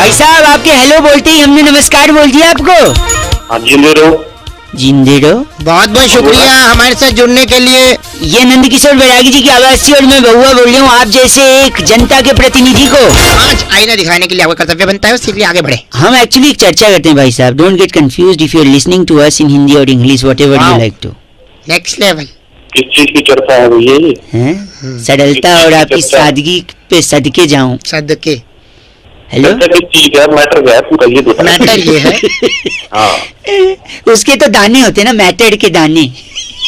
भाई साहब आपके हेलो बोलते ही हमने नमस्कार बोल दिया आपको। हाँ जिंदे रहो। जिंदे रहो। बहुत बहुत शुक्रिया हमारे साथ जुड़ने के लिए। ये नंद किशोर बैरागी जी की आवाज थी और मैं बहुआ बोल रही हूँ आप जैसे एक जनता के प्रतिनिधि को आज आईना दिखाने के लिए आपका कर्तव्य बनता है, इसलिए आगे बढ़े। हम एक्चुअली एक चर्चा करते हैं भाई साहब। Don't get confused if you are listening to us in Hindi और English whatever you like to. Next level. किस चीज की चर्चा है भैया ये? हैं सरलता और आपकी सादगी पे सदके जाऊं। सदके। हेलो चर्चा किस चीज का मैटर क्या है पूरा ये बताओ। मैटर ये है हाँ उसके तो दाने होते हैं ना, मैटर के दाने।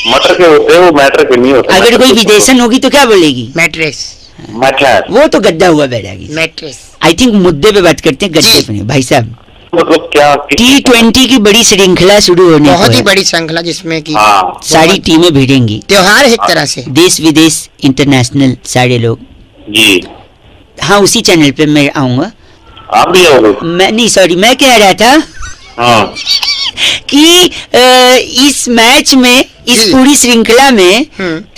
मटर के होते हैं वो मैटर के नहीं होते। अगर कोई विदेशन होगी तो क्या बोलेगी? मैट्रेस। मैटर वो तो गद्दा हुआ बैरागी। मैट्रेस। आई थिंक मुद्दे पे बात करते हैं, गद्दे पे नहीं। भाई साहब मतलब क्या? T20 की बड़ी श्रृंखला शुरू होने को बहुत ही है। बड़ी श्रृंखला जिसमें कि हाँ सारी टीमें भिड़ेंगी, त्योहार है एक तरह से। देश विदेश इंटरनेशनल सारे लोग। जी हाँ उसी चैनल पे मैं आऊंगा। आप भी आओगे? मैं नहीं, सॉरी, मैं कह रहा था हाँ कि इस मैच में, इस पूरी श्रृंखला में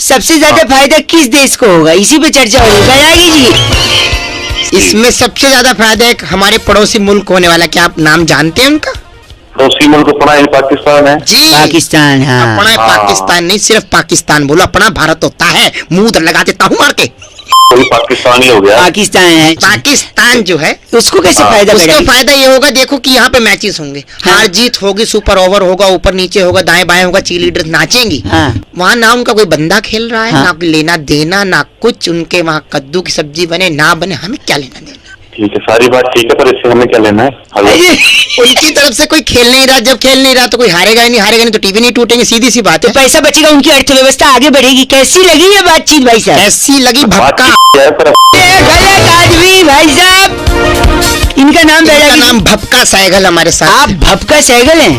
सबसे ज्यादा फायदा किस देश को होगा, इसी पे चर्चा होगी बैरागी जी। इसमें सबसे ज्यादा फायदा एक हमारे पड़ोसी मुल्क होने वाला, क्या आप नाम जानते हैं उनका? पड़ोसी मुल्क अपना ही पाकिस्तान है। जी पाकिस्तान। हाँ अपना पाकिस्तान नहीं, सिर्फ पाकिस्तान बोलो, अपना भारत होता है। मुंह लगा देता हूँ मार के। कोई पाकिस्तानी हो गया। पाकिस्तान है। पाकिस्तान जो है उसको कैसे फायदा उसका बैरागी? फायदा ये होगा, देखो कि यहाँ पे मैचेस होंगे, हाँ। हार जीत होगी, सुपर ओवर होगा, ऊपर नीचे होगा, दाएं बाएं होगा, चीयर लीडर नाचेंगी। हाँ। वहाँ ना उनका कोई बंदा खेल रहा है, हाँ। ना कोई लेना देना, ना कुछ। उनके वहाँ कद्दू की सब्जी बने ना बने, हमें क्या लेना देना। ठीक है सारी बात ठीक है पर इससे हमें क्या लेना है? हेलो उनकी तरफ से कोई खेल नहीं रहा, जब खेल नहीं रहा तो कोई हारेगा ही नहीं, हारेगा नहीं तो टीवी नहीं टूटेंगे, सीधी सी बात तो है। पैसा बचेगा, उनकी अर्थव्यवस्था आगे बढ़ेगी। कैसी लगी ये बातचीत भाई साहब? ऐसी लगी बात भक्का। ठीक है पर ये गलत आदमी भाई साहब। इनका नाम इनका बैरागी। नाम भपका सहगल हमारे साथ। आप भपका सहगल हैं?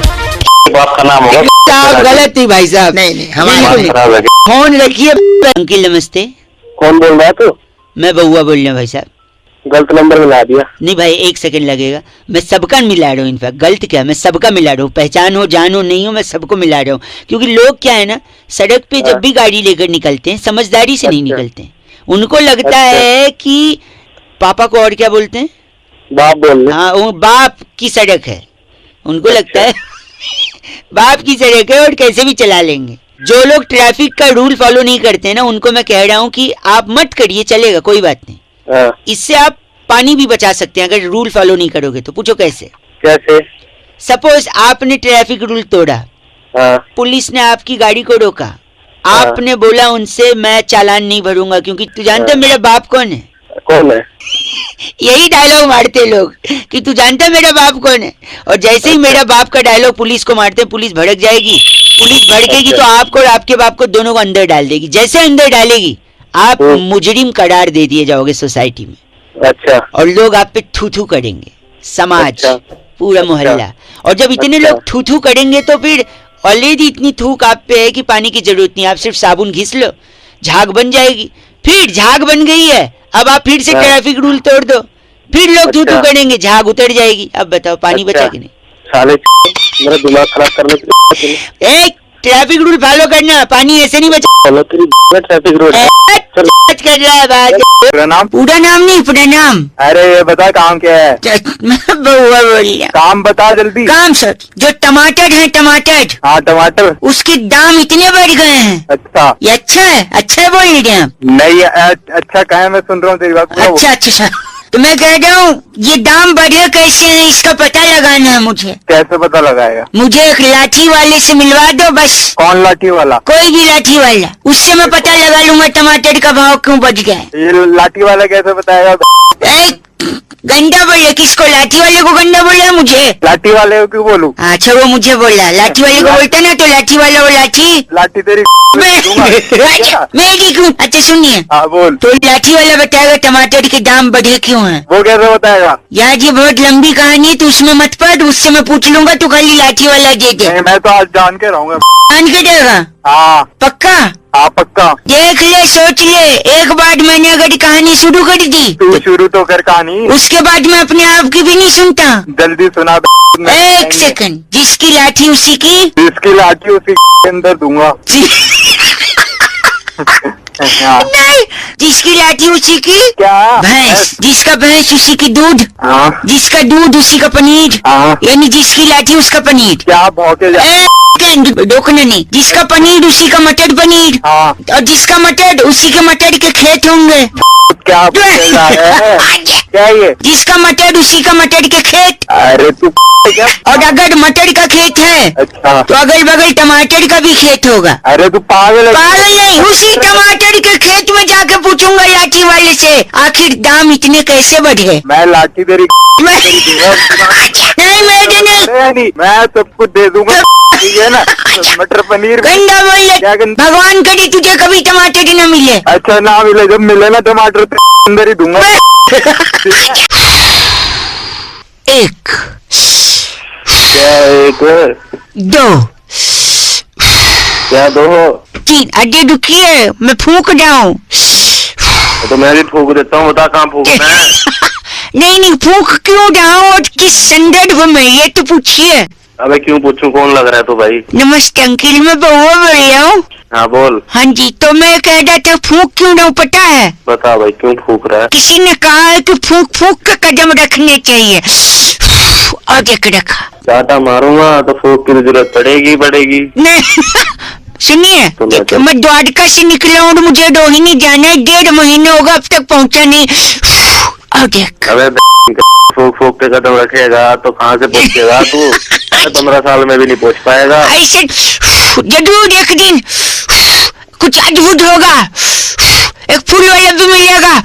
बाप का नाम होगा। आप गलत नहीं भाई साहब। नहीं हमारे बिल्कुल नहीं। खराब है। फोन रखिए। अंकिल नमस्ते, कौन बोल रहा है तू? मैं बउआ बोल रहा हूँ भाई साहब। गलत नंबर मिला दिया। नहीं भाई 1 सेकंड लगेगा, मैं सबका मिला रहा हूँ। इनफैक्ट गलत क्या, मैं सबका मिला रहा हूँ। पहचान हो जान हो नहीं हो, मैं सबको मिला रहा हूँ। क्योंकि लोग क्या है ना, सड़क पे जब भी गाड़ी लेकर निकलते हैं समझदारी से नहीं निकलते हैं। उनको लगता है कि पापा को और क्या बोलते हैं, बाप बोल रहे। हाँ वो बाप की सड़क है। उनको लगता है बाप की सड़क है और कैसे भी चला लेंगे। जो लोग ट्रैफिक का रूल फॉलो नहीं करते हैं ना, उनको मैं कह रहा हूँ कि आप मत करिए, चलेगा कोई बात नहीं। इससे आप पानी भी बचा सकते हैं अगर रूल फॉलो नहीं करोगे तो। पूछो कैसे? कैसे? सपोज आपने ट्रैफिक रूल तोड़ा, पुलिस ने आपकी गाड़ी को रोका, आपने बोला उनसे मैं चालान नहीं भरूंगा क्योंकि तू जानता है मेरा बाप कौन है। कौन है? यही डायलॉग मारते लोग कि तू जानता है मेरा बाप कौन है। और जैसे ही मेरा बाप का डायलॉग पुलिस को मारते हैं, पुलिस भड़क जाएगी। पुलिस भड़केगी तो आपको और आपके बाप को दोनों को अंदर डाल देगी। जैसे अंदर डालेगी आप मुजरिम करार दे दिए जाओगे सोसाइटी में। अच्छा। और लोग आप पे थू थू करेंगे, समाज, पूरा मोहल्ला। और जब इतने लोग थू थू करेंगे तो फिर ऑलरेडी इतनी थूक आप पे है कि पानी की जरूरत नहीं, आप सिर्फ साबुन घिस लो, झाग बन जाएगी। फिर झाग बन गई है, अब आप फिर से ट्रैफिक रूल तोड़ दो, फिर लोग थू थू करेंगे, झाग उतर जाएगी। अब बताओ पानी बचा कि नहीं? साले मेरा दिमाग खराब करने के लिए। एक ट्रैफिक रूल फॉलो करना, पानी ऐसे नहीं बचा। ट्रैफिक रूल कर रहा है बात। पूरा नाम? पूरा नाम नहीं, पूरा नाम। अरे ये बता काम क्या है? मैं बउआ बोल रहा। काम बता जल्दी। काम सर, जो टमाटर है टमाटर, हाँ टमाटर। उसके दाम इतने बढ़ गए हैं। अच्छा। ये अच्छा है, अच्छा बोल रहे हैं आप? नहीं अच्छा कहा है, मैं सुन रहा हूँ तेरी बात। अच्छा अच्छा सर, तो मैं कह रहा हूँ ये दाम बढ़े कैसे हैं इसका पता लगाना है मुझे। कैसे पता लगाएगा? मुझे एक लाठी वाले से मिलवा दो बस। कौन लाठी वाला? कोई भी लाठी वाला, उससे मैं पता लगा लूंगा टमाटर का भाव क्यों बढ़ गया है। ये लाठी वाला कैसे बताएगा? गंदा बोले किसको? लाठी वाले को गंदा बोला मुझे? लाठी वाले को क्यों बोलूं? अच्छा वो मुझे बोला, लाठी वाले को बोलता ना तो लाठी वाला वो लाठी। लाठी तेरी मैं ठीक हूँ। अच्छा सुनिए, हाँ बोल। तो लाठी वाला बताएगा टमाटर के दाम बढ़े क्यों हैं। वो कैसे बताएगा? यार ये बहुत लंबी कहानी है, तो उसमें मत पड़, उससे मैं पूछ लूंगा, तो खाली लाठी वाला दे दे। नहीं मैं तो आज जान के रहूंगा। जान के देगा? हाँ पक्का? हाँ पक्का। देख ले, सोच ले, एक बार मैंने अगर कहानी शुरू कर दी तू शुरू तो कर कहानी, उसके बाद मैं अपने आप की भी नहीं सुनता। जल्दी सुना। एक सेकंड, जिसकी लाठी उसी की, जिसकी लाठी उसी के अंदर दूंगा। हाँ। नहीं, जिसकी लाठी उसी की क्या भैंस, जिसका भैंस उसी की दूध, हाँ जिसका दूध उसी का पनीर, हाँ यानी जिसकी लाठी उसका पनीर। क्या भौके जा रोकना नहीं, जिसका पनीर उसी का मटर पनीर, हाँ और जिसका मटर उसी के मटर के खेत होंगे। क्या भौके जा रहा है क्या ये? जिसका मटर उसी का मटर के खेत, अरे तू क्या? और अगर मटर का खेत है अच्छा तो अगल बगल टमाटर का भी खेत होगा। अरे तू पागल है पागल नहीं, उसी टमाटर के खेत में जाके पूछूंगा लाठी वाले से, आखिर दाम इतने कैसे बढ़े। मैं लाठी तेरी मैं नहीं, मैं देने नहीं मैं सब कुछ दे दूंगा ठीक है ना। मटर पनीर गंदा बोल ले। क्या गंदा? भगवान करे तुझे कभी टमाटर ही न मिले। अच्छा ना मिले, जब मिले ना टमाटर तो अंदर ही दूंगा। एक, क्या एक दो, क्या दो? तीन। अरे रुकिए, मैं फूंक जाऊं। तो मैं भी फूक देता हूँ, बता कहाँ फूकना है? नहीं नहीं, फूंक क्यों जाऊं और किस संदर्भ में, ये तो पूछिए। अबे क्यों पूछूं, कौन लग रहा है तू भाई? नमस्ते अंकिल, मैं बउआ बोल रहा हूँ। हाँ बोल। हाँ जी, तो मैं कह रहा था फूंक क्यों जाऊं, पता है? बता भाई क्यों फूक रहा है? किसी ने कहा है कि फूंक फूंक के कदम रखने चाहिए, और देख रखा। चाटा मारूंगा तो फूक की जरूरत पड़ेगी पड़ेगी। नहीं सुनिए, मैं द्वारका से निकला हूँ और मुझे रोहिणी जाना है, 1.5 महीने होगा अब तक पहुँचा नहीं। और देख। अबे फूक फूक के कदम रखेगा तो कहाँ से पहुँचेगा तू? 15 साल में भी नहीं पहुँच पाएगा। ऐसे जरूर एक दिन कुछ अद्भुत होगा, एक फूल वाला भी मिलेगा।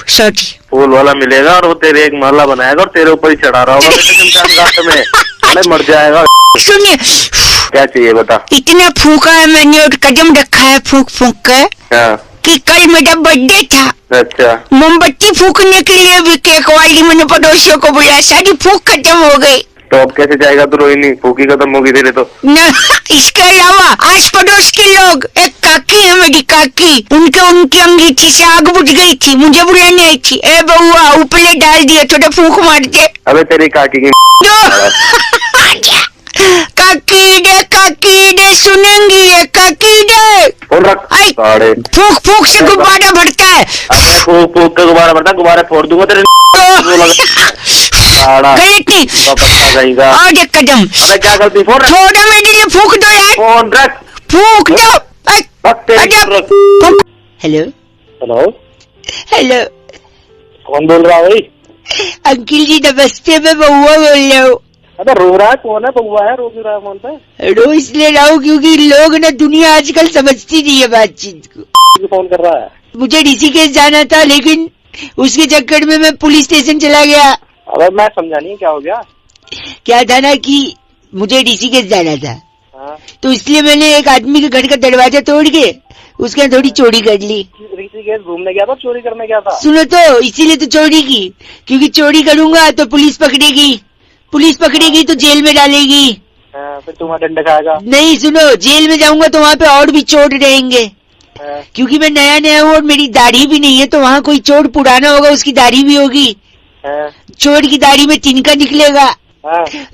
सॉरी, फूल वाला मिलेगा और वो तेरे एक माला बनाएगा और तेरे ऊपर ही चढ़ा रहा होगा शमशान घाट में। अरे मर जाएगा। सुनिए, क्या चाहिए बता? इतना फूका है मैंने और कदम रखा है फूक फूक कर क्या? कि कल मेरा बर्थडे था। अच्छा मोमबत्ती फूकने के लिए भी केक वाली मैंने पड़ोसियों को बुलाया, सारी फूक खत्म हो गई। तो अब कैसे जाएगा तू रोहिणी? फूकी खत्म होगी तेरे तो। न, इसके अलावा आस पड़ोस के लोग, एक काकी है मेरी काकी, उनकी अंगीठी से आग बुझ गई थी, मुझे बुलाने आई थी। ए बउआ ऊपर डाल दिया, थोड़ा फूक मार दे। अबे तेरी काकी की काकी दे सुनेंगी ये, काकी दे। फोन रख। आई, साढ़े फूक फूक से गुब्बारा भरता है। अबे फूक फूक के गुब्बारा भरता, गुब्बारे फोड़ दूंगा तेरे। गलत नहीं, जाएगा। और एक कदम। अबे क्या गलती? फोन रख। थोड़ा मेरे लिए फूक दो यार, फोन रख। फूक दो। रख तेरी फोन रख। हेलो हेलो हेलो, कौन बोल रहा है भाई? अंकिल जी नमस्ते, मैं बउआ बोल रहा हूँ। अबे रो रहा है कौन है? बउआ है, रो क्यों रहा है फोन पे? रो इसलिए रहा हूँ क्योंकि लोग ना, दुनिया आजकल समझती नहीं है बातचीत को। फोन कर रहा है? मुझे ऋषिकेश जाना था, लेकिन उसके चक्कर में मैं पुलिस स्टेशन चला गया। अबे मैं समझा नहीं क्या हो गया। क्या था ना कि मुझे ऋषिकेश जाना था, हाँ? तो इसलिए मैंने एक आदमी के घर का दरवाजा तोड़ के उसके थोड़ी चोरी कर ली। ऋषिकेश घूमने गया था, चोरी करने गया था? सुनो तो, इसीलिए तो चोरी की, क्योंकि चोरी करूंगा तो पुलिस पकड़ेगी, पुलिस पकड़ेगी तो जेल में डालेगी। फिर तुम्हारा दंड खाएगा? नहीं सुनो, जेल में जाऊंगा तो वहाँ पे और भी चोर रहेंगे, क्योंकि मैं नया नया हूँ और मेरी दाढ़ी भी नहीं है, तो वहाँ कोई चोर पुराना होगा उसकी दाढ़ी भी होगी। चोर की दाढ़ी में तिनका निकलेगा,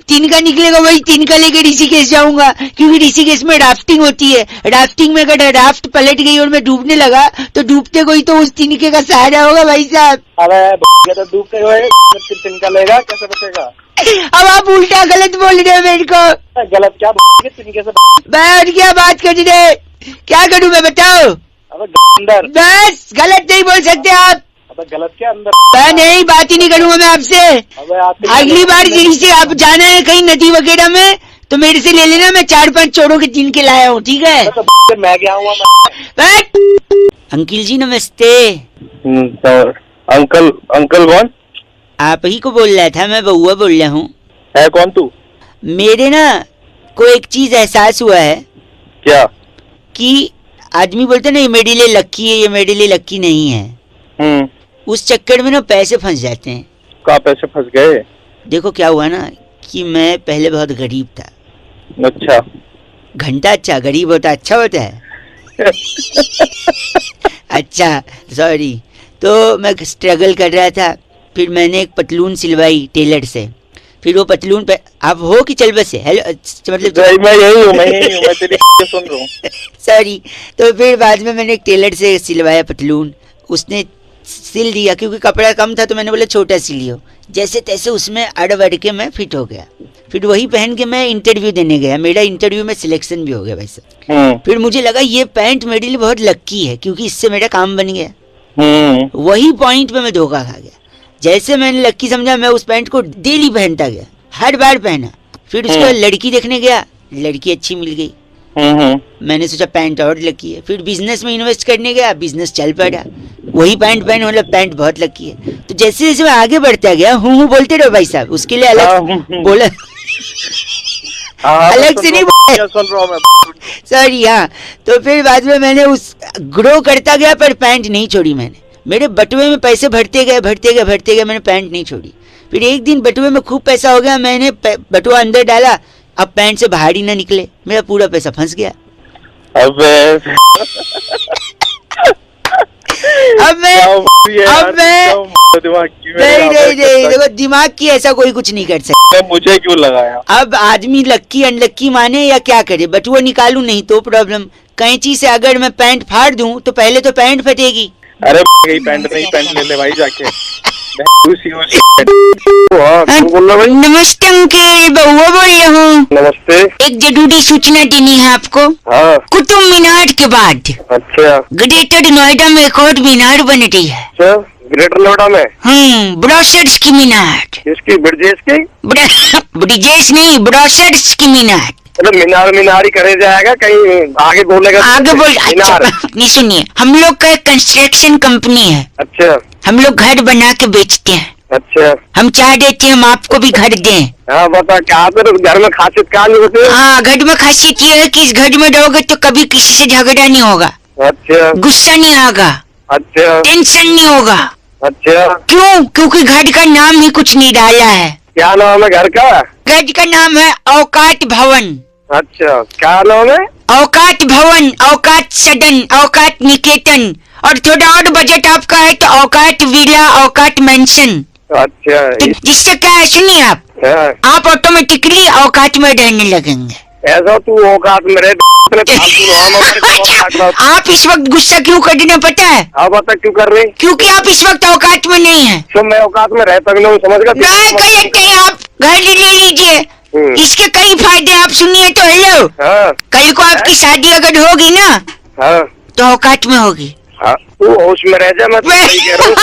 तिनका निकलेगा, वही तिनका लेके ऋषिकेश जाऊंगा, क्योंकि ऋषिकेश में राफ्टिंग होती है। राफ्टिंग में अगर राफ्ट पलट गई और मैं डूबने लगा तो डूबते कोई तो उस तिनके का सहारा होगा भाई साहब। अबे तो डूबते हुए तिनका लेगा, कैसे बचेगा? अब आप उल्टा गलत बोल रहे हो मेरे को। गलत क्या? तिनके से बैठ क्या बात कर रहे, क्या करूँ मैं बताओ? अंदर बस गलत नहीं बोल सकते आप। गलत क्या अंदर? मैं नहीं, बात ही नहीं करूंगा मैं आपसे। अगली बार से आप जाना है कहीं नदी वगैरह में तो मेरे से ले लेना, मैं 4-5 चोरों के जिन के लाया हूँ, ठीक है? तो मैं क्या हुआ? अंकिल जी नमस्ते। अंकल अंकल कौन? आप ही को बोल रहा था, मैं बउआ बोल रहा हूँ। है कौन तू? मेरे ना को एक चीज एहसास हुआ है। क्या? कि आदमी बोलते ना ये मेरे लिए लक्की है, ये मेरे लिए लक्की नहीं है। उस चक्कर में ना पैसे फंस जाते हैं। कहाँ पैसे फंस गए? देखो क्या हुआ ना कि मैं पहले बहुत गरीब था। अच्छा? घंटा अच्छा, गरीब होता अच्छा होता है। अच्छा सॉरी। तो मैं स्ट्रगल कर रहा था, फिर मैंने एक पतलून सिलवाई टेलर से, फिर वो पतलून पे आप हो कि चल बस है? हेलो मतलब मैं यही हूँ, मैं तेरी सुन रहा हूँ। सॉरी। तो फिर बाद में मैंने एक टेलर से सिलवाया पतलून, उसने सिल दिया क्योंकि कपड़ा कम था, तो मैंने बोला छोटा सिलियो। जैसे तैसे उसमें अड़ के मैं फिट हो गया। फिर वही पहन के मैं इंटरव्यू देने गया, मेरा इंटरव्यू में सिलेक्शन भी हो गया भाई साहब। फिर मुझे लगा ये पैंट मेरे लिए बहुत लक्की है क्योंकि इससे मेरा काम बन गया। वही पॉइंट पे मैं धोखा खा गया। जैसे मैंने लक्की समझा, मैं उस पैंट को डेली पहनता गया, हर बार पहना। फिर उसके बाद लड़की देखने गया, लड़की अच्छी मिल गई। मैंने सोचा पैंट और लकी है। फिर बिजनेस में इन्वेस्ट करने गया, बिजनेस चल पड़ा। वही पैंट पहन, मतलब पैंट बहुत लकी है। तो जैसे जैसे मैं आगे बढ़ता गया, हूँ बोलते रहो भाई साहब, उसके लिए अलग बोला, अलग से नहीं सुन रहा हूँ मैं। सॉरी। हाँ, तो फिर बाद में मैंने उस ग्रो करता गया, पर पैंट नहीं छोड़ी मैंने। मेरे बटुए में पैसे भरते गए, मैंने पैंट नहीं छोड़ी। फिर एक दिन बटुए में खूब पैसा हो गया, मैंने बटुआ अंदर डाला, अब पैंट से बाहर ही ना निकले, मेरा पूरा पैसा फंस गया। अब मैं नहीं, देखो दिमाग की ऐसा कोई कुछ नहीं कर सकता। मुझे क्यों लगाया? अब आदमी लक्की अनलक्की माने या क्या करे, बटुआ निकालू नहीं तो प्रॉब्लम। कैंची से अगर मैं पैंट फाड़ दूं तो पहले तो पैंट फटेगी। अरे पैंट नहीं, पैंट ले ले भाई जाके। नमस्ते अंकल, बउआ बोल रहा हूँ। नमस्ते। एक जरूरी सूचना देनी है आपको। हाँ। कुतुब मीनार के बाद अच्छा। ग्रेटर नोएडा में एक और मीनार बन रही है। अच्छा, ग्रेटर नोएडा में? ब्रोशर्स की मीनार। किसकी? ब्रिजेश की? ब्रिजेश नहीं, ब्रोशर्स की मीनार। मतलब मीनार ही करे जाएगा, कहीं आगे बोलेगा? आगे बोल। अच्छा, नहीं सुनिए, हम लोग का एक कंस्ट्रक्शन कंपनी है। अच्छा। हम लोग घर बना के बेचते हैं। अच्छा। हम चाह देते हैं हम आपको भी घर दें। हाँ बता, क्या घर में खासियत क्या नहीं होती? हाँ, घर में खासियत ये है कि इस घर में रहोगे तो कभी किसी से झगड़ा नहीं होगा। अच्छा। गुस्सा नहीं आएगा। अच्छा। टेंशन नहीं होगा। अच्छा। क्यों? क्योंकि घर का नाम ही कुछ नहीं डाला है। क्या नाम है घर का? घर का नाम है औकात भवन। अच्छा, क्या नाम है? औकात भवन, औकात सदन, औकात निकेतन, और थोड़ा और बजट आपका है तो औकात विला, औकात मेंशन। अच्छा। तो जिससे क्या है, सुनिए आप ऑटोमेटिकली औकात में रहने लगेंगे। ऐसा तू औकात में रहे? आप इस वक्त गुस्सा क्यों कर रहे हैं पता है? आप बता क्यों कर रहे? क्योंकि आप इस वक्त औकात में नहीं है। तो मैं औकात में रहता भी नहीं, समझ गया? कहीं आप घर ले लीजिए, इसके कई फायदे आप सुनिए तो। हेलो। हाँ। कल को आपकी शादी अगर होगी ना, हाँ, तो औकात में होगी। हाँ, तू होश में रह जा। मैं तो सही कह रहा हूँ।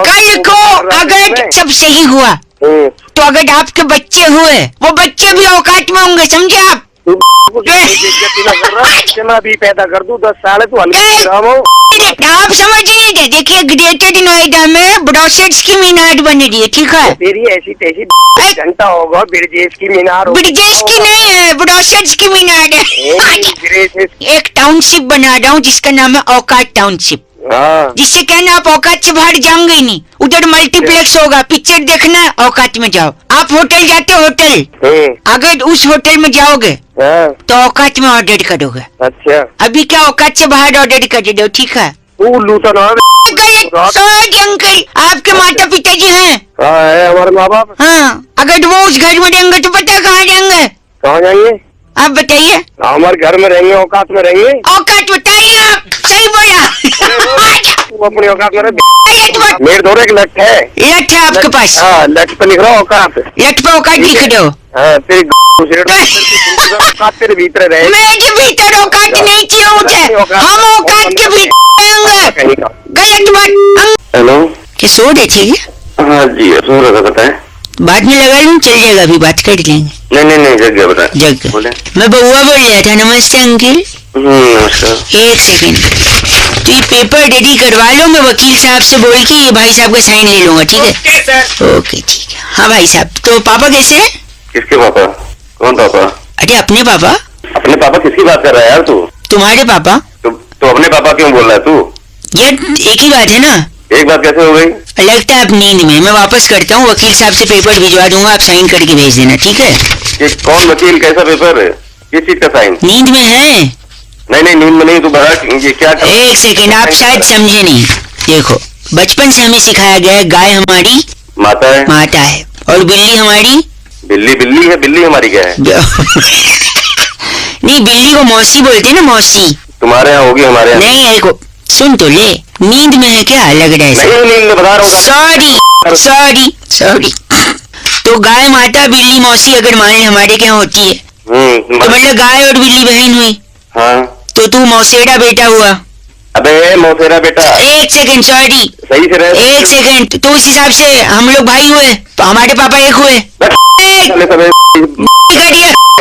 कल को अगर सब सही हुआ तो अगर आपके बच्चे हुए, वो बच्चे भी औकात में होंगे, समझे आप? मैं भी पैदा कर दूं 10 साल, तू आप समझ नहीं थे। देखिए, ग्रेटर नोएडा में ब्रोशर्स की मीनार बन रही है, ठीक है? तेरी ऐसी तैसी घंटा होगा, ब्रिजेश की मीनार। ब्रिजेश की नहीं है, ब्रोशर्स की मीनार है। एक टाउनशिप बना रहा हूँ जिसका नाम है औकात टाउनशिप। जिससे कहना आप औकात से बाहर जाओगे ही नहीं। उधर मल्टीप्लेक्स होगा, पिक्चर देखना है, औकात में जाओ। आप होटल जाते, होटल अगर उस होटल में जाओगे तो औकात में ऑर्डर करोगे। अच्छा। अभी क्या औकात से बाहर ऑर्डर कर दो, ठीक है? अंकल, आपके माता पिता जी हैं? हमारे माँ बाप। हाँ, अगर वो उस घर में रहेंगे तो पता कहाँ जाएंगे? कहाँ जाएंगे आप बताइए। हमारे घर में रहेंगे, औकात में रहेंगे। औकात बताइए आप, सही बोला। तू अपनी औकात में रह। मेरे दौरे एक लट है। लट है आपके पास? हाँ, लट पे लिख रहा हूँ औकात। लट पे औकात लिख दो। हाँ, तेरे भीतर रहे। मेरे भीतर औकात नहीं चाहिए मुझे, हम औकात के भीतर। गलत बात। हेलो, क्या सो रहे थे? हाँ जी, सो रहा था। बताएं। बाद में लगा लूँ, चल जाएगा, अभी बात कर लेंगे। नहीं, जग गया। बता। जग बोले। मैं बउआ बोल रहा था। नमस्ते अंकल। नमस्कार। एक सेकेंड, तो ये पेपर रेडी करवा लो, मैं वकील साहब से बोल के ये भाई साहब का साइन ले लूंगा, ठीक है? ओके, ठीक है। हाँ भाई साहब, तो पापा कैसे हैं? किसके पापा? कौन पापा? अरे अपने पापा। अपने पापा किसकी बात कर रहा है यार तू? तुम्हारे पापा। तो अपने पापा क्यों बोल रहा है तू? यार एक ही बात है ना। एक बात कैसे हो गई? लगता है आप नींद में। मैं वापस करता हूँ, वकील साहब से पेपर भिजवा दूंगा, आप साइन करके भेज देना, ठीक है? ये कौन वकील, कैसा पेपर है, किस चीज का साइन? नींद में है? नहीं, नींद में नहीं। तू बता ये क्या? एक सेकेंड, आप शायद समझे नहीं। देखो, बचपन से हमें सिखाया गया है गाय हमारी माता है, और बिल्ली हमारी बिल्ली बिल्ली है, बिल्ली हमारी क्या है? नहीं, बिल्ली को मौसी बोलते हैं ना, मौसी। तुम्हारे यहाँ होगी, हमारे यहाँ नहीं है को। सुन तो ले, नींद में है क्या? लग रहा है। नहीं, नींद में बता रहा हूँ। Sorry sorry sorry. तो गाय माता बिल्ली मौसी अगर मान ले हमारे क्या होती है, तो मतलब गाय और बिल्ली बहन हुई। हाँ, तो तू मौसेरा बेटा हुआ। अबे मौसेरा बेटा, एक सेकंड, सॉरी, सही से रहे। एक सेकंड। तो उस हिसाब से हम लोग भाई हुए, तो हमारे पापा एक हुए। चले सबे।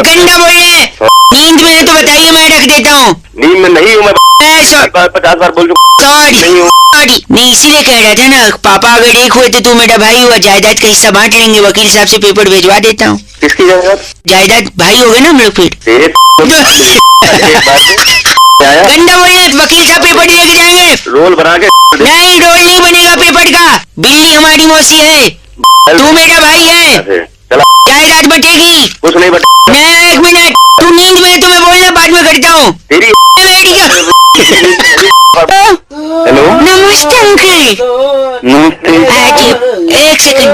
गंदा बोल रहे हैं। नींद में है तो बताइए, मैं रख देता हूँ। नींद में नहीं हूँ मैं। 50 बार बोल चुका। सॉरी नहीं हूँ। सॉरी। नहीं, इसीलिए कह रहा था ना, पापा अगर एक हुए तो तू मेरा भाई हुआ, जायदाद का हिस्सा बांट लेंगे। वकील साहब से पेपर भेजवा देता हूँ। किसकी जायदाद? जायदाद भाई हो गए ना हम लोग फिर। गंदा बोल रहे, वकील साहब पेपर दे लेके जाएंगे। रोल बना के नहीं, रोल नहीं बनेगा पेपर का। बिल्ली हमारी मौसी है, तू मेरा भाई है। चला, जायदाद बटेगी। कुछ नहीं बटे। नहीं, एक मिनट, तू नींद में है तो मैं बोलना बाद में करता हूँ। तेरी हेलो, नमस्ते अंकल। नमस्ते। एक सेकंड,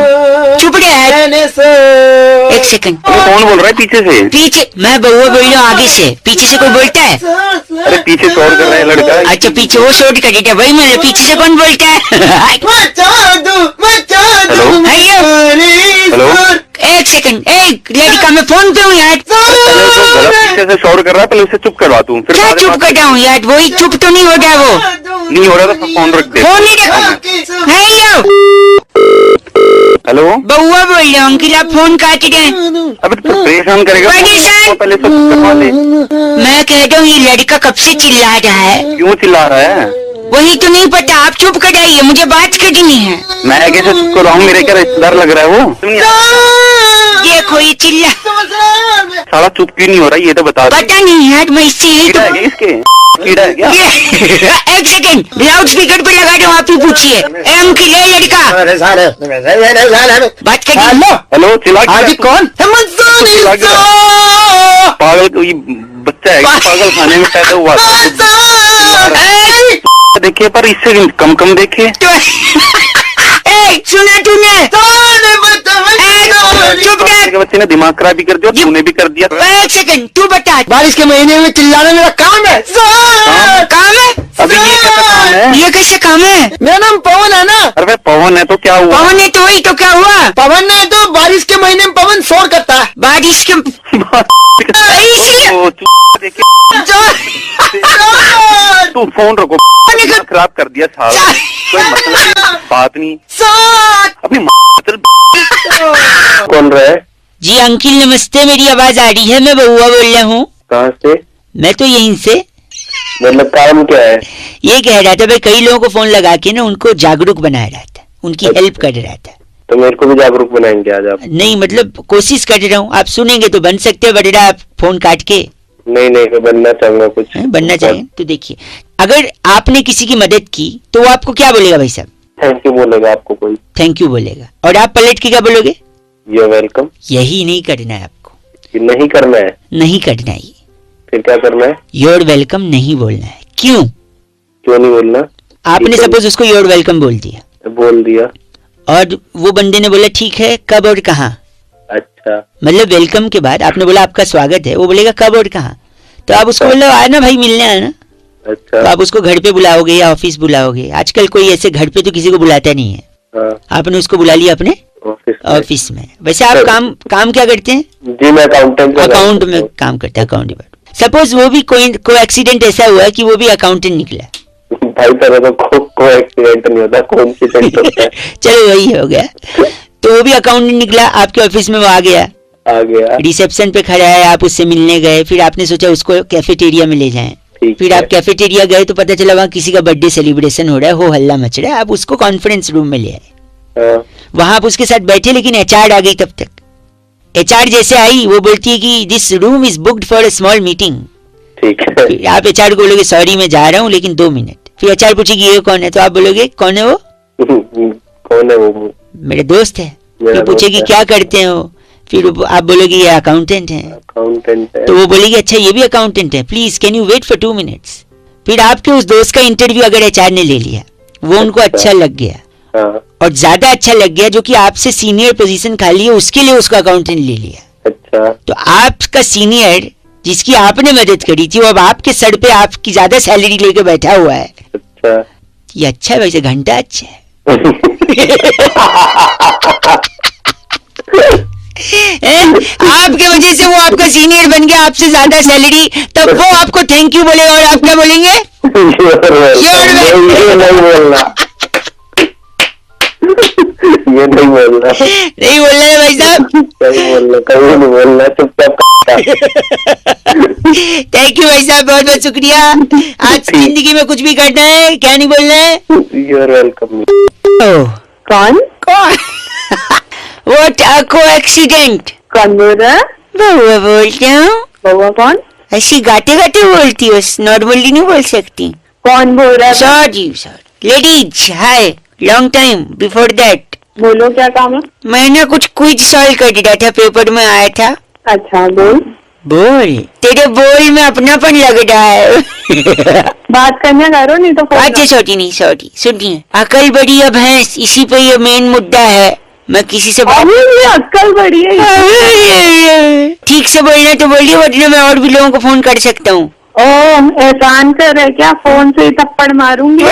चुप रहे। एक सेकंड। कौन बोल रहा है पीछे से? पीछे मैं बउआ बोल रहा हूँ, आगे से। पीछे से कोई बोलता है? अरे पीछे शोर कर रहा है लड़का। अच्छा, पीछे वो शोर कर देता है, वही मैं पीछे से कौन बोलता है? हेलो, एक सेकंड, एक लड़का, मैं फोन पे हूँ यार। पीछे से शोर कर रहा है, पहले उसे चुप करवा तू। फिर क्या चुप कर हूँ यार? वही चुप तो नहीं हो रहा वो। नहीं हो रहा तो फोन रख दे। फोन नहीं रखा। हेलो, हेलो, बउआ बोल रहा हूँ अंकिल, आप फोन काट रहे हैं। अबे तू परेशान करेगा। परेशान? पहले सब करवा ले। मैं कह रहा हूँ ये लड़का कब से चिल्ला रहा है। क्यों चिल्ला रहा है? वही तो नहीं पता, आप चुप कराइए, मुझे बात करनी है। मैं कैसे चुप कराऊं? मेरे क्या रिश्तेदार लग रहा है वो? देखो ये चिल्ला। साला चुप क्यों नहीं हो रहा ये तो बता। पता नहीं यार, मैं इससे यही कीड़ा तो। है इसके? कीड़ा है क्या? एक सेकंड, लाउड स्पीकर पे लगा दो, आप ही पूछिए। ए अंकिल, ये लड़का बात कर। हेलो, चिल्ला क्यों? कौन? पागल कोई बच्चा है, पागल खाने में पैदा हुआ था। देखिए पर इससे कम देखिए। सुना तूने? चुप कर। बच्चे ने दिमाग खराब भी कर दिया, तूने भी कर दिया। एक सेकंड, तू बता। बारिश के महीने में चिल्लाना मेरा काम है। काम है? अभी ये कैसा काम है? ये कैसे काम है? मेरा नाम पवन है ना। अरे पवन है तो क्या हुआ? पवन है तो वही तो क्या हुआ? पवन है तो बारिश के महीने में पवन शोर करता है। बारिश के तू फोन रखो, खराब कर दिया साला। कोई मतलब बात नहीं। अपनी कौन रहा है? जी अंकिल नमस्ते, मेरी आवाज आ रही है? मैं बउआ बोल रहा हूँ। कहाँ से? मैं तो यहीं से। मतलब काम क्या है? ये कह रहा था भाई, कई लोगों को फोन लगा के ना उनको जागरूक बना रहा था, उनकी हेल्प कर रहा था। तो मेरे को भी जागरूक बनाएंगे आज आप? नहीं मतलब कोशिश कर रहा हूँ, आप सुनेंगे तो बन सकते हैं, वरना आप फोन काट के। नहीं मैं बनना चाहूंगा कुछ। बनना चाहिए तो देखिए, अगर आपने किसी की मदद की तो वो आपको क्या बोलेगा भाई साहब? थैंक यू बोलेगा आपको कोई। थैंक यू बोलेगा। और आप पलट के क्या बोलोगे? You welcome. यही नहीं करना है आपको। नहीं करना है? नहीं करना है। फिर क्या करना है? योर वेलकम नहीं बोलना है। क्यों नहीं बोलना? आपने सपोज उसको योर वेलकम बोल दिया। बोल दिया और वो बंदे ने बोला ठीक है, कब और कहाँ? अच्छा, मतलब वेलकम के बाद आपने बोला आपका स्वागत है, वो बोलेगा कब और कहाँ? तो आप उसको बोलो आना भाई, मिलने आना। अच्छा, तो आप उसको घर पे बुलाओगे या ऑफिस बुलाओगे? आजकल कोई ऐसे घर पे तो किसी को बुलाता नहीं है। हाँ, आपने उसको बुला लिया अपने ऑफिस में। वैसे आप काम क्या करते हैं? जी मैं अकाउंट में काम करते हैं, अकाउंट डिपार्टमेंट। सपोज वो भी कोई एक्सीडेंट ऐसा हुआ कि वो भी अकाउंटेंट निकला। भाई तेरा तो कोई एक्सीडेंट नहीं होता, कौन सी होता है। चलो वही हो गया। तो वो भी अकाउंटेंट निकला, आपके ऑफिस में वो आ गया, रिसेप्शन पे खड़ा है, आप उससे मिलने गए, फिर आपने सोचा उसको कैफेटेरिया में ले जाएं। फिर आप कैफेटेरिया गए तो पता चला वहाँ किसी का बर्थडे सेलिब्रेशन हो रहा है, हो हल्ला मच रहा है। आप उसको कॉन्फ्रेंस रूम में ले आए, वहां आप उसके साथ बैठे, लेकिन एचआर आ गई। तब तक एचआर जैसे आई वो बोलती है कि this room is booked for a small meeting. ठीक है। आप एचआर को बोलोगे सॉरी मैं जा रहा हूँ लेकिन 2 मिनट। फिर एचआर पूछेगी ये कौन है, तो आप बोलोगे कौन है वो? कौन है वो? मेरे दोस्त है। फिर पूछेगी क्या करते हो, फिर आप बोलोगे ये अकाउंटेंट है। तो वो बोलेगी अच्छा ये भी अकाउंटेंट है, please can you wait for 2 minutes. फिर आपके उस दोस्त का इंटरव्यू अगर एचआर ने ले लिया, वो उनको अच्छा लग गया, हाँ, और ज्यादा अच्छा लग गया, जो कि आपसे सीनियर पोजीशन खाली है उसके लिए उसको अकाउंटेंट ले लिया। अच्छा, तो आपका सीनियर जिसकी आपने मदद करी थी वो अब आपके सर पे आपकी ज्यादा सैलरी लेके बैठा हुआ है। अच्छा। ये अच्छा है, वैसे घंटा अच्छा है। आपके वजह से वो आपका सीनियर बन गया, आपसे ज्यादा सैलरी, तब वो आपको थैंक यू बोलेगा और आप क्या बोलेंगे? ये नहीं बोलना, ये नहीं बोलना, नहीं बोलना है भाई साहब। नहीं बोलना, कभी नहीं बोलना, चुपचाप। थैंक यू भाई साहब, बहुत बहुत शुक्रिया। आज जिंदगी में कुछ भी करना है, क्या नहीं बोलना है? You are welcome. कौन कौन? What a coincidence! कौन बोल रहा है? बउआ बोलती हूँ। बउआ कौन? ऐसी गाते गाते बोलती हो, नॉर्मली नहीं बोल सकती। कौन बोल रहा है? Sorry sorry. Ladies hi, long time before that. बोलो क्या काम है? मैं ना कुछ क्विज सॉल्व कर रहा था, पेपर में आया था। अच्छा बोल। बोल, तेरे बोल में अपनापन लग रहा है। बात करने करो, नहीं तो फोन अच्छा सॉरी नहीं, सॉरी सुनिए, अकल बड़ी है भैंस, इसी पे ये मेन मुद्दा है। मैं किसी से बात, अरे ये अक्कल बड़ी है। ठीक से बोलना तो बोलिए, वरना मैं और भी लोगों को फोन कर सकता हूँ। ओ एहसान कर रहे क्या? फोन से ही थप्पड़ मारूंगी।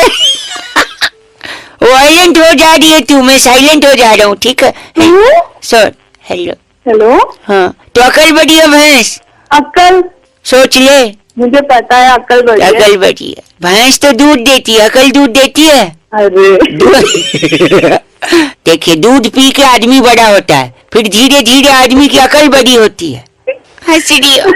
वायलेंट हो जा रही है तू, मैं साइलेंट हो जा रहा हूँ, ठीक है? Sir hello. हेलो, हाँ, तो अकल बड़ी है भैंस, अक्कल? सोच ले। मुझे पता है अक्कल बड़ी है। अकल बड़ी है, भैंस तो दूध देती है, अकल दूध देती है? अरे देखिए, दूध पी के आदमी बड़ा होता है, फिर धीरे धीरे आदमी की अकल बड़ी होती है। हंस रही हो?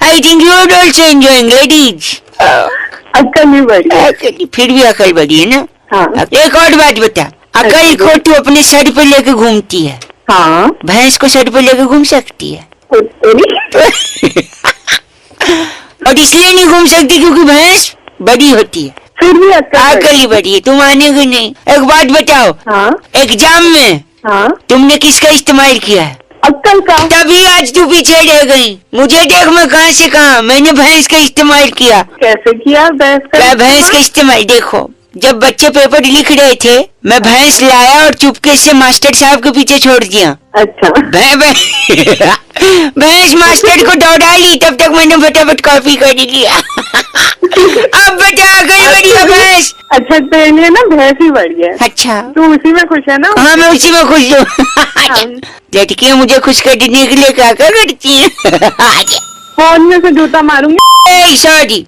I think you are also enjoying ladies. अक्कल भी बड़ी है। फिर भी अकल बड़ी है ना? हाँ एक और बात बता, अकल को तू अपने सर पे लेके घूमती है, हाँ। भैंस को सर पे लेके घूम सकती है? और इसलिए नहीं घूम सकती क्योंकि भैंस बड़ी होती है, फिर भी अकल ही बड़ी है। तुम मानेगी नहीं। एक बात बताओ, हाँ एग्जाम में हाँ। तुमने किसका इस्तेमाल किया है? अक्कल का। तभी आज तू पीछे रह गई। मुझे देख, मैं कहाँ से कहाँ, मैंने भैंस का इस्तेमाल किया। कैसे किया भैंस का? क्या भैंस का इस्तेमाल? देखो, जब बच्चे पेपर लिख रहे थे, मैं भैंस लाया और चुपके से मास्टर साहब के पीछे छोड़ दिया। अच्छा भैंस मास्टर को दौड़ा ली, तब तक मैंने फटाफट कॉपी कर लिया। अब बता, अकल बड़ी है भैंस? अच्छा, तेरे लिए ना भैंस ही बड़ी है। अच्छा, तू उसी में खुश है ना? हाँ मैं उसी में खुश हूँ। लड़कियाँ मुझे खुश करने के लिए क्या क्या करती हैं? फोन में से जूता मारूंगी। सॉरी।